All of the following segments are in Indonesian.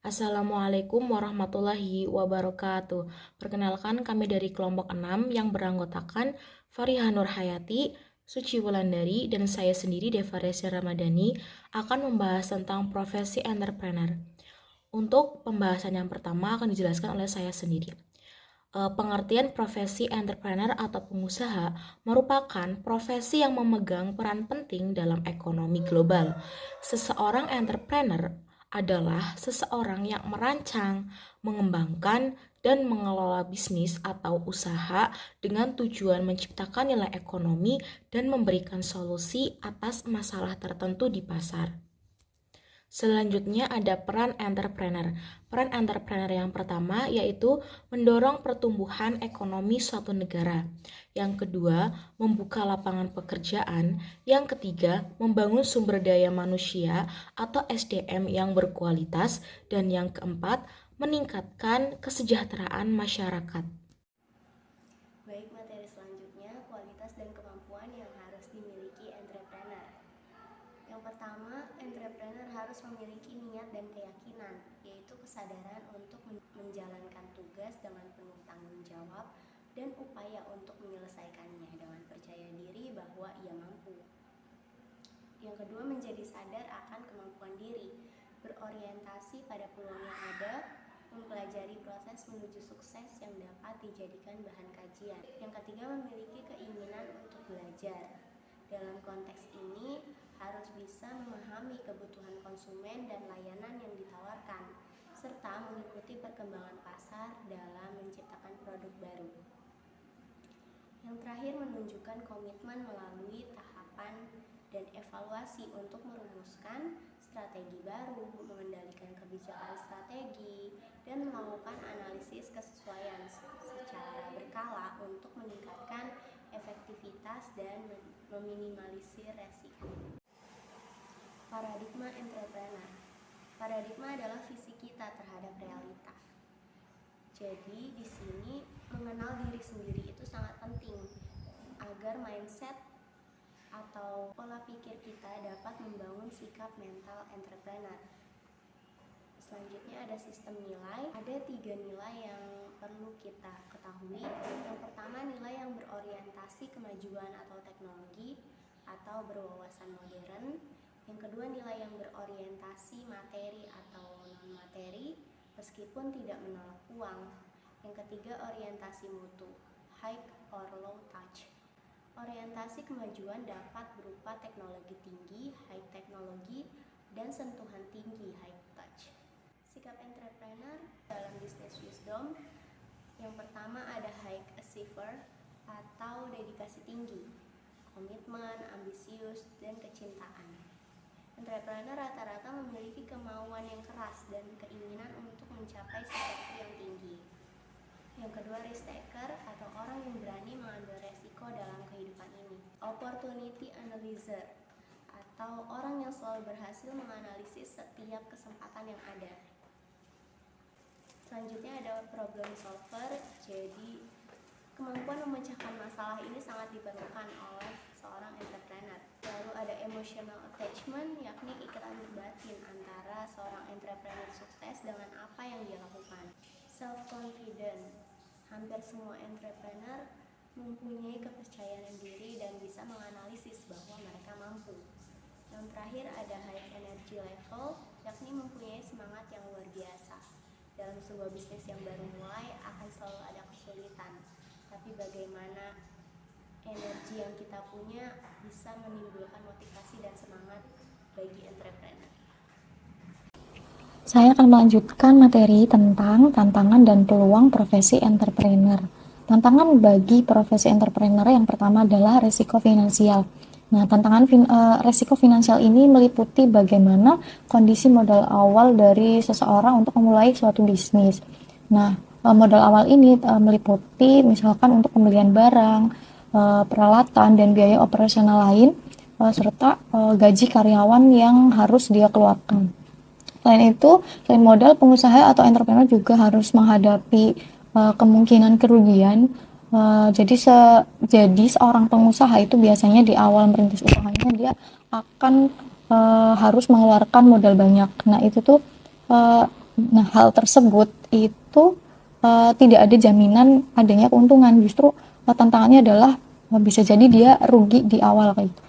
Assalamualaikum warahmatullahi wabarakatuh. Perkenalkan, kami dari kelompok 6 yang beranggotakan Fariha Nur Hayati, Suci Wulandari, dan saya sendiri Deva Resya Ramadhani akan membahas tentang profesi entrepreneur. Untuk pembahasan yang pertama akan dijelaskan oleh saya sendiri. Pengertian profesi entrepreneur atau pengusaha merupakan profesi yang memegang peran penting dalam ekonomi global. Seseorang entrepreneur adalah seseorang yang merancang, mengembangkan, dan mengelola bisnis atau usaha dengan tujuan menciptakan nilai ekonomi dan memberikan solusi atas masalah tertentu di pasar. Selanjutnya ada peran entrepreneur. Peran entrepreneur yang pertama yaitu mendorong pertumbuhan ekonomi suatu negara. Yang kedua, membuka lapangan pekerjaan. Yang ketiga, membangun sumber daya manusia atau SDM yang berkualitas. Dan yang keempat, meningkatkan kesejahteraan masyarakat. Baik, materi selanjutnya, kualitas dan kemampuan yang harus dimiliki entrepreneur. Yang pertama, entrepreneur harus memiliki niat dan keyakinan, yaitu kesadaran untuk menjalankan tugas dengan penuh tanggung jawab dan upaya untuk menyelesaikannya dengan percaya diri bahwa ia mampu. Yang kedua, menjadi sadar akan kemampuan diri, berorientasi pada peluang yang ada, mempelajari proses menuju sukses yang dapat dijadikan bahan kajian. Yang ketiga, memiliki keinginan untuk belajar. Dalam konteks ini, harus bisa memahami kebutuhan konsumen dan layanan yang ditawarkan, serta mengikuti perkembangan pasar dalam menciptakan produk baru. Yang terakhir, menunjukkan komitmen melalui tahapan dan evaluasi untuk merumuskan strategi baru, mengendalikan kebijakan strategi, dan melakukan analisis kesesuaian secara berkala untuk meningkatkan efektivitas dan meminimalisir resiko. Paradigma entrepreneur. Paradigma adalah visi kita terhadap realita. Jadi di sini mengenal diri sendiri itu sangat penting agar mindset atau pola pikir kita dapat membangun sikap mental entrepreneur. Selanjutnya ada sistem nilai. Ada 3 nilai yang perlu kita ketahui. Yang pertama, nilai yang berorientasi kemajuan atau teknologi atau berwawasan modern. Yang kedua, nilai yang berorientasi materi atau non-materi meskipun tidak menolak uang. Yang ketiga, orientasi mutu, high or low touch. Orientasi kemajuan dapat berupa teknologi tinggi, high teknologi, dan sentuhan tinggi, high touch. Sikap entrepreneur dalam business wisdom. Yang pertama ada high achiever atau dedikasi tinggi, komitmen, ambisius, dan kecintaan. Entrepreneur rata-rata memiliki kemauan yang keras dan keinginan untuk mencapai sesuatu yang tinggi. Yang kedua, risk taker atau orang yang berani mengambil resiko dalam kehidupan ini. Opportunity analyzer atau orang yang selalu berhasil menganalisis setiap kesempatan yang ada. Selanjutnya ada problem solver. Jadi kemampuan memecahkan masalah ini sangat diperlukan oleh seorang entrepreneur. Lalu ada emotional attachment, yakni ikatan batin antara seorang entrepreneur sukses dengan apa yang dia lakukan. Self confident. Hampir semua entrepreneur mempunyai kepercayaan diri dan bisa menganalisis bahwa mereka mampu. Yang terakhir ada high energy level, yakni mempunyai semangat yang luar biasa. Dalam sebuah bisnis yang baru mulai akan selalu ada kesulitan, tapi bagaimana energi yang kita punya bisa menimbulkan motivasi dan semangat bagi entrepreneur. Saya akan melanjutkan materi tentang tantangan dan peluang profesi entrepreneur. Tantangan bagi profesi entrepreneur yang pertama adalah resiko finansial. Nah, tantangan resiko finansial ini meliputi bagaimana kondisi modal awal dari seseorang untuk memulai suatu bisnis. Nah, modal awal ini meliputi misalkan untuk pembelian barang, peralatan, dan biaya operasional lain, serta gaji karyawan yang harus dia keluarkan. Selain itu, selain modal, pengusaha atau entrepreneur juga harus menghadapi kemungkinan kerugian. Jadi seorang pengusaha itu biasanya di awal merintis usahanya dia akan harus mengeluarkan modal banyak. Nah, itu tuh Nah, hal tersebut itu tidak ada jaminan adanya keuntungan. Justru tantangannya adalah bisa jadi dia rugi di awal kayak gitu.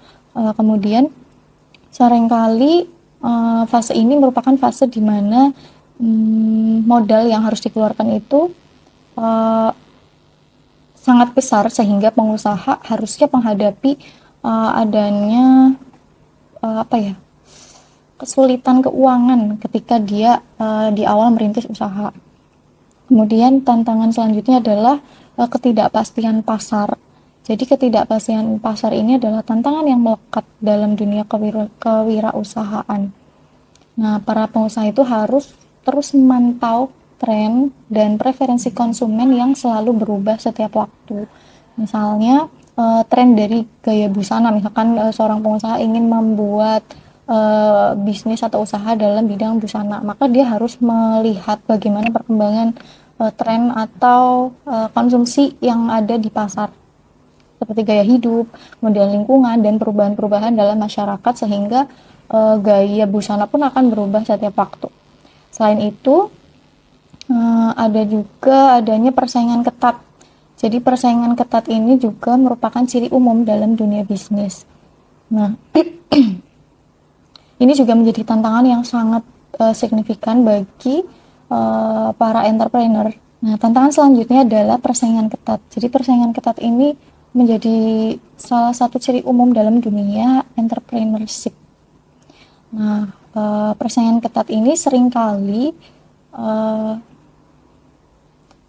Kemudian seringkali fase ini merupakan fase di mana modal yang harus dikeluarkan itu sangat besar sehingga pengusaha harusnya menghadapi adanya kesulitan keuangan ketika dia di awal merintis usaha. Kemudian tantangan selanjutnya adalah ketidakpastian pasar. Jadi ketidakpastian pasar ini adalah tantangan yang melekat dalam dunia kewirausahaan. Nah, para pengusaha itu harus terus memantau tren dan preferensi konsumen yang selalu berubah setiap waktu. Misalnya tren dari gaya busana, misalkan seorang pengusaha ingin membuat bisnis atau usaha dalam bidang busana, maka dia harus melihat bagaimana perkembangan tren atau konsumsi yang ada di pasar, seperti gaya hidup, kemudian lingkungan, dan perubahan-perubahan dalam masyarakat, sehingga gaya busana pun akan berubah setiap waktu. Selain itu, ada juga adanya persaingan ketat. Jadi persaingan ketat ini juga merupakan ciri umum dalam dunia bisnis. Nah, ini juga menjadi tantangan yang sangat signifikan bagi para entrepreneur. Nah, tantangan selanjutnya adalah persaingan ketat. Jadi persaingan ketat ini menjadi salah satu ciri umum dalam dunia entrepreneurship. Nah, persaingan ketat ini seringkali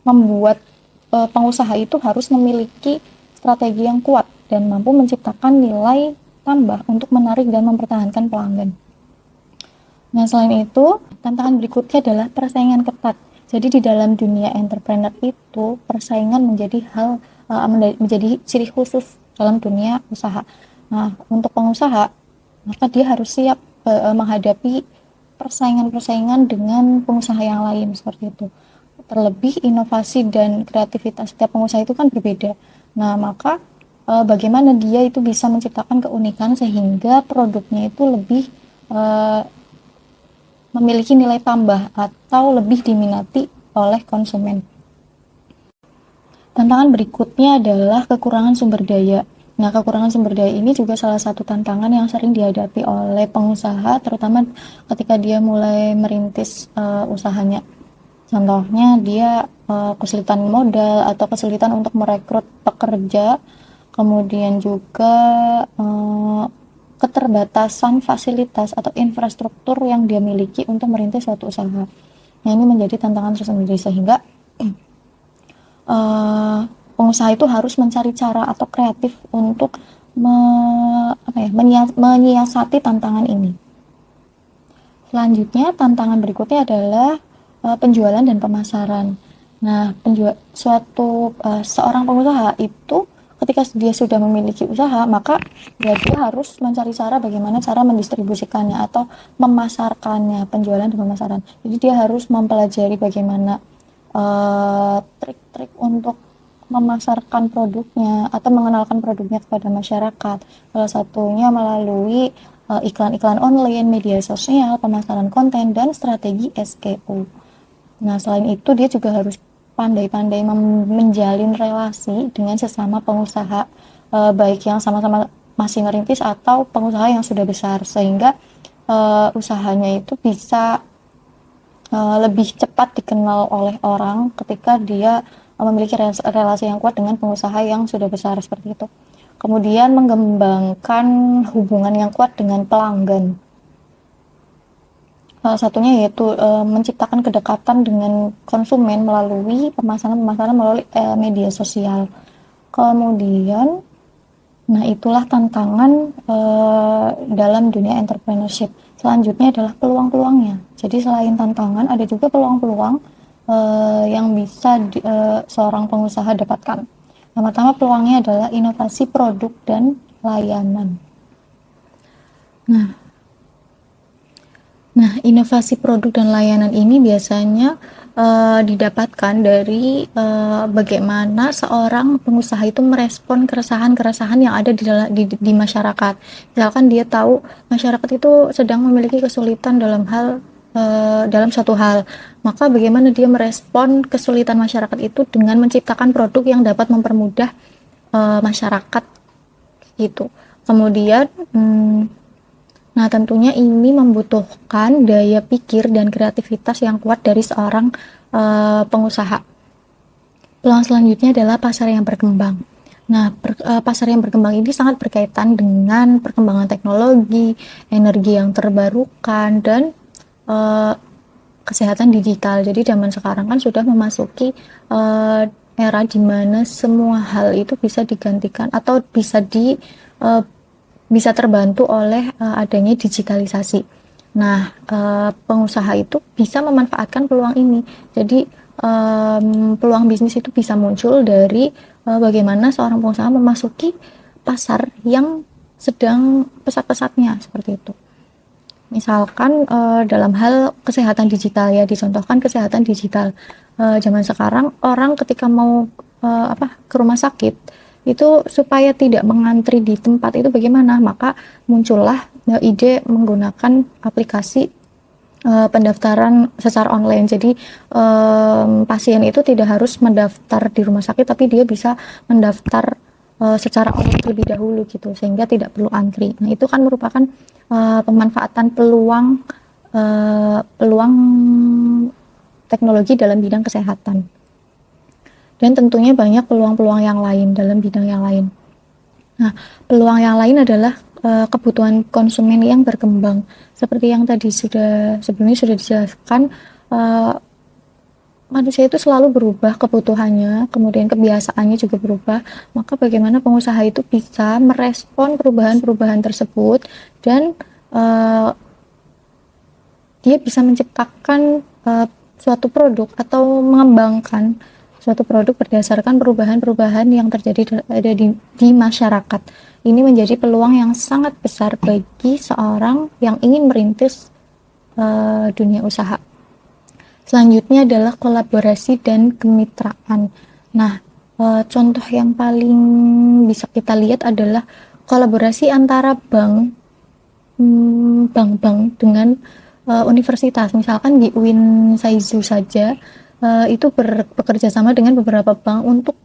membuat pengusaha itu harus memiliki strategi yang kuat dan mampu menciptakan nilai tambah untuk menarik dan mempertahankan pelanggan. Nah, selain itu, tantangan berikutnya adalah persaingan ketat. Jadi di dalam dunia entrepreneur itu, persaingan menjadi ciri khusus dalam dunia usaha. Nah, untuk pengusaha, maka dia harus siap menghadapi persaingan-persaingan dengan pengusaha yang lain seperti itu. Terlebih inovasi dan kreativitas setiap pengusaha itu kan berbeda. Nah, maka bagaimana dia itu bisa menciptakan keunikan sehingga produknya itu lebih memiliki nilai tambah atau lebih diminati oleh konsumen. Tantangan berikutnya adalah kekurangan sumber daya. Nah, kekurangan sumber daya ini juga salah satu tantangan yang sering dihadapi oleh pengusaha, terutama ketika dia mulai merintis usahanya. Contohnya dia kesulitan modal atau kesulitan untuk merekrut pekerja, kemudian juga keterbatasan fasilitas atau infrastruktur yang dia miliki untuk merintis suatu usaha. Nah, ini menjadi tantangan tersendiri sehingga pengusaha itu harus mencari cara atau kreatif untuk menyiasati tantangan ini. Selanjutnya, tantangan berikutnya adalah penjualan dan pemasaran. Nah, seorang pengusaha itu ketika dia sudah memiliki usaha, maka dia harus mencari cara bagaimana cara mendistribusikannya atau memasarkannya, penjualan dan pemasaran. Jadi dia harus mempelajari bagaimana trik-trik untuk memasarkan produknya atau mengenalkan produknya kepada masyarakat. Salah satunya melalui iklan-iklan online, media sosial, pemasaran konten, dan strategi SEO. Nah, selain itu dia juga harus pandai-pandai menjalin relasi dengan sesama pengusaha, baik yang sama-sama masih merintis atau pengusaha yang sudah besar, sehingga usahanya itu bisa lebih cepat dikenal oleh orang ketika dia memiliki relasi yang kuat dengan pengusaha yang sudah besar seperti itu. Kemudian mengembangkan hubungan yang kuat dengan pelanggan. Salah satunya yaitu menciptakan kedekatan dengan konsumen melalui pemasaran melalui media sosial. Kemudian, nah itulah tantangan dalam dunia entrepreneurship. Selanjutnya adalah peluang-peluangnya. Jadi selain tantangan, ada juga peluang-peluang yang bisa seorang pengusaha dapatkan. Yang pertama, peluangnya adalah inovasi produk dan layanan. Nah, inovasi produk dan layanan ini biasanya didapatkan dari bagaimana seorang pengusaha itu merespon keresahan-keresahan yang ada di masyarakat. Misalkan dia tahu masyarakat itu sedang memiliki kesulitan dalam hal dalam suatu hal. Maka bagaimana dia merespon kesulitan masyarakat itu dengan menciptakan produk yang dapat mempermudah masyarakat gitu. Kemudian, nah tentunya ini membutuhkan daya pikir dan kreativitas yang kuat dari seorang pengusaha. Peluang selanjutnya adalah pasar yang berkembang. Nah, pasar yang berkembang ini sangat berkaitan dengan perkembangan teknologi, energi yang terbarukan, dan kesehatan digital. Jadi zaman sekarang kan sudah memasuki era di mana semua hal itu bisa digantikan atau bisa terbantu oleh adanya digitalisasi. Nah, pengusaha itu bisa memanfaatkan peluang ini. Jadi peluang bisnis itu bisa muncul dari bagaimana seorang pengusaha memasuki pasar yang sedang pesat-pesatnya seperti itu. Misalkan dalam hal kesehatan digital ya, dicontohkan kesehatan digital. Zaman sekarang orang ketika mau ke rumah sakit itu supaya tidak mengantri di tempat itu bagaimana? Maka muncullah ide menggunakan aplikasi pendaftaran secara online. Jadi pasien itu tidak harus mendaftar di rumah sakit, tapi dia bisa mendaftar secara online terlebih dahulu gitu, sehingga tidak perlu antri. Nah, itu kan merupakan pemanfaatan peluang teknologi dalam bidang kesehatan. Dan tentunya banyak peluang-peluang yang lain dalam bidang yang lain. Nah, peluang yang lain adalah kebutuhan konsumen yang berkembang. Seperti yang tadi sebelumnya sudah dijelaskan, manusia itu selalu berubah kebutuhannya, kemudian kebiasaannya juga berubah. Maka bagaimana pengusaha itu bisa merespon perubahan-perubahan tersebut dan dia bisa menciptakan suatu produk atau mengembangkan suatu produk berdasarkan perubahan-perubahan yang terjadi di masyarakat. Ini menjadi peluang yang sangat besar bagi seorang yang ingin merintis dunia usaha. Selanjutnya adalah kolaborasi dan kemitraan. Nah, contoh yang paling bisa kita lihat adalah kolaborasi antara bank-bank dengan universitas. Misalkan di UIN Saizu saja itu bekerja sama dengan beberapa bank untuk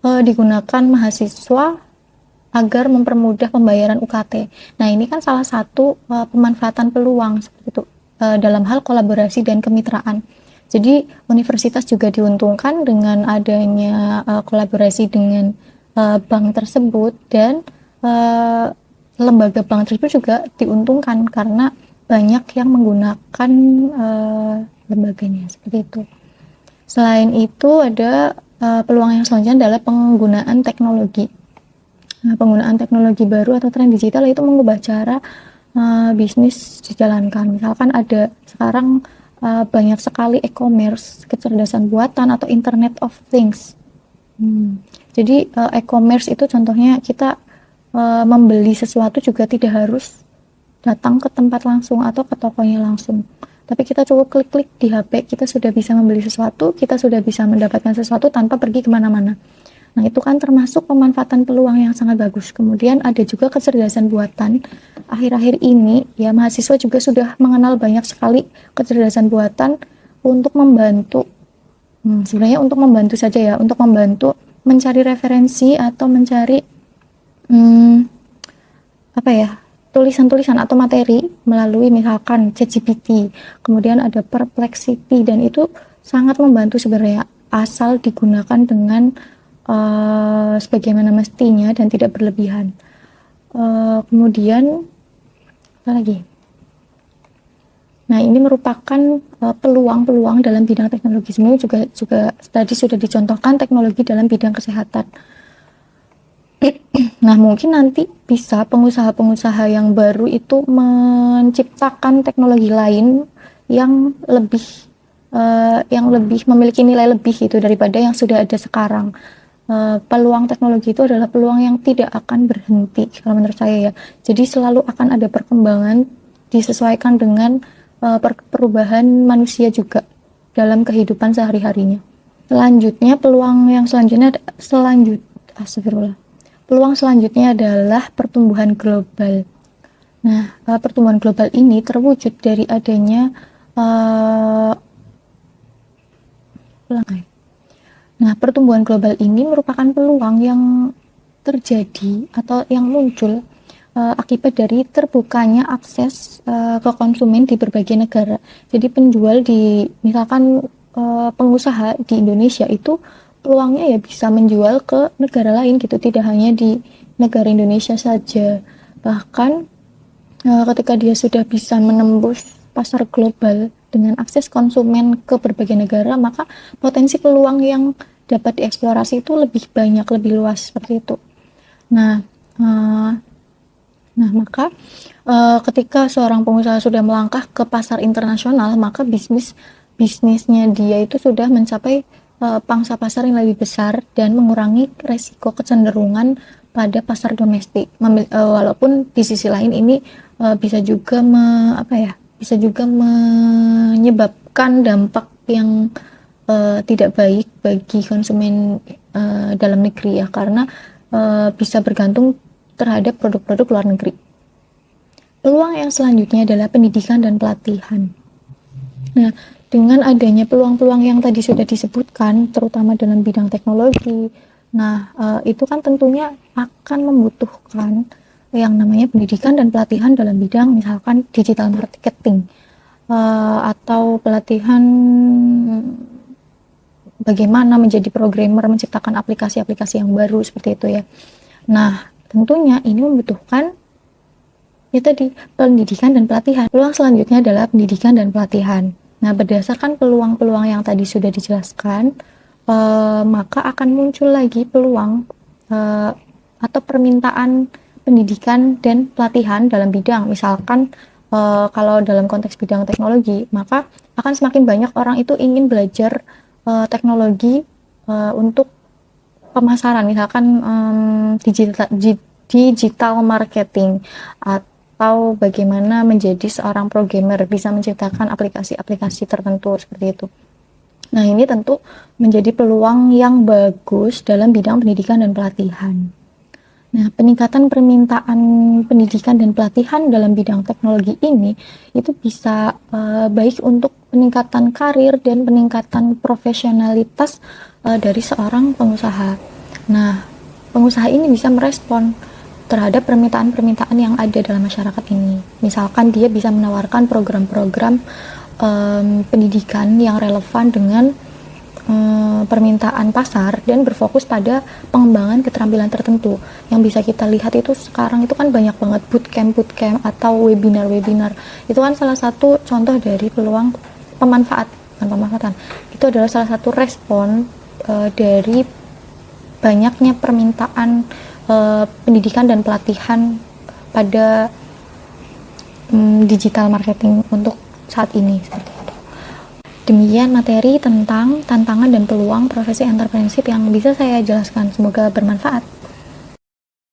digunakan mahasiswa agar mempermudah pembayaran UKT. Nah, ini kan salah satu pemanfaatan peluang seperti itu dalam hal kolaborasi dan kemitraan. Jadi universitas juga diuntungkan dengan adanya kolaborasi dengan bank tersebut, dan lembaga bank tersebut juga diuntungkan karena banyak yang menggunakan lembaganya seperti itu. Selain itu ada peluang yang selanjutnya adalah penggunaan teknologi. Nah, penggunaan teknologi baru atau tren digital itu mengubah cara bisnis dijalankan. Misalkan ada sekarang banyak sekali e-commerce, kecerdasan buatan atau Internet of Things. Jadi e-commerce itu contohnya kita membeli sesuatu juga tidak harus datang ke tempat langsung atau ke tokonya langsung. Tapi kita cukup klik-klik di HP, kita sudah bisa membeli sesuatu, kita sudah bisa mendapatkan sesuatu tanpa pergi kemana-mana. Nah, itu kan termasuk pemanfaatan peluang yang sangat bagus. Kemudian ada juga kecerdasan buatan. Akhir-akhir ini ya mahasiswa juga sudah mengenal banyak sekali kecerdasan buatan untuk membantu. Sebenarnya untuk membantu saja ya, untuk membantu mencari referensi atau mencari tulisan-tulisan atau materi melalui misalkan ChatGPT. Kemudian ada Perplexity, dan itu sangat membantu sebenarnya asal digunakan dengan sebagaimana mestinya dan tidak berlebihan. Kemudian apa lagi? Nah, ini merupakan peluang-peluang dalam bidang teknologi. Sebenarnya juga tadi sudah dicontohkan teknologi dalam bidang kesehatan. Nah, mungkin nanti bisa pengusaha-pengusaha yang baru itu menciptakan teknologi lain yang lebih memiliki nilai lebih itu daripada yang sudah ada sekarang. Peluang teknologi itu adalah peluang yang tidak akan berhenti kalau menurut saya ya. Jadi selalu akan ada perkembangan disesuaikan dengan perubahan manusia juga dalam kehidupan sehari-harinya. Selanjutnya peluang selanjutnya adalah pertumbuhan global. Nah, pertumbuhan global ini terwujud dari adanya uh, Nah, pertumbuhan global ini merupakan peluang yang terjadi atau yang muncul akibat dari terbukanya akses ke konsumen di berbagai negara. Jadi penjual misalkan pengusaha di Indonesia itu peluangnya ya bisa menjual ke negara lain gitu, tidak hanya di negara Indonesia saja. Bahkan ketika dia sudah bisa menembus pasar global dengan akses konsumen ke berbagai negara, maka potensi peluang yang dapat dieksplorasi itu lebih banyak, lebih luas seperti itu. Nah, maka ketika seorang pengusaha sudah melangkah ke pasar internasional, maka bisnisnya dia itu sudah mencapai pangsa pasar yang lebih besar dan mengurangi resiko kecenderungan pada pasar domestik. Walaupun di sisi lain ini bisa juga menyebabkan dampak yang tidak baik bagi konsumen dalam negeri ya, karena bisa bergantung terhadap produk-produk luar negeri. Peluang yang selanjutnya adalah pendidikan dan pelatihan. Nah, dengan adanya peluang-peluang yang tadi sudah disebutkan, terutama dalam bidang teknologi, itu kan tentunya akan membutuhkan yang namanya pendidikan dan pelatihan dalam bidang misalkan digital marketing, atau pelatihan bagaimana menjadi programmer, menciptakan aplikasi-aplikasi yang baru seperti itu ya. Nah, tentunya ini membutuhkan ya tadi pendidikan dan pelatihan. Peluang selanjutnya adalah pendidikan dan pelatihan. Nah, berdasarkan peluang-peluang yang tadi sudah dijelaskan, maka akan muncul lagi peluang atau permintaan pendidikan dan pelatihan dalam bidang. Misalkan kalau dalam konteks bidang teknologi, maka akan semakin banyak orang itu ingin belajar teknologi untuk pemasaran, misalkan digital marketing, atau bagaimana menjadi seorang programmer, bisa menciptakan aplikasi-aplikasi tertentu seperti itu. Nah, ini tentu menjadi peluang yang bagus dalam bidang pendidikan dan pelatihan. Nah, peningkatan permintaan pendidikan dan pelatihan dalam bidang teknologi ini itu bisa baik untuk peningkatan karir dan peningkatan profesionalitas dari seorang pengusaha. Nah, pengusaha ini bisa merespon terhadap permintaan-permintaan yang ada dalam masyarakat ini. Misalkan dia bisa menawarkan program-program pendidikan yang relevan dengan permintaan pasar dan berfokus pada pengembangan keterampilan tertentu. Yang bisa kita lihat itu sekarang itu kan banyak banget bootcamp atau webinar. Itu kan salah satu contoh dari peluang pemanfaatan. Itu adalah salah satu respon dari banyaknya permintaan pendidikan dan pelatihan pada digital marketing untuk saat ini seperti itu. Demikian materi tentang tantangan dan peluang profesi entrepreneurship yang bisa saya jelaskan. Semoga bermanfaat.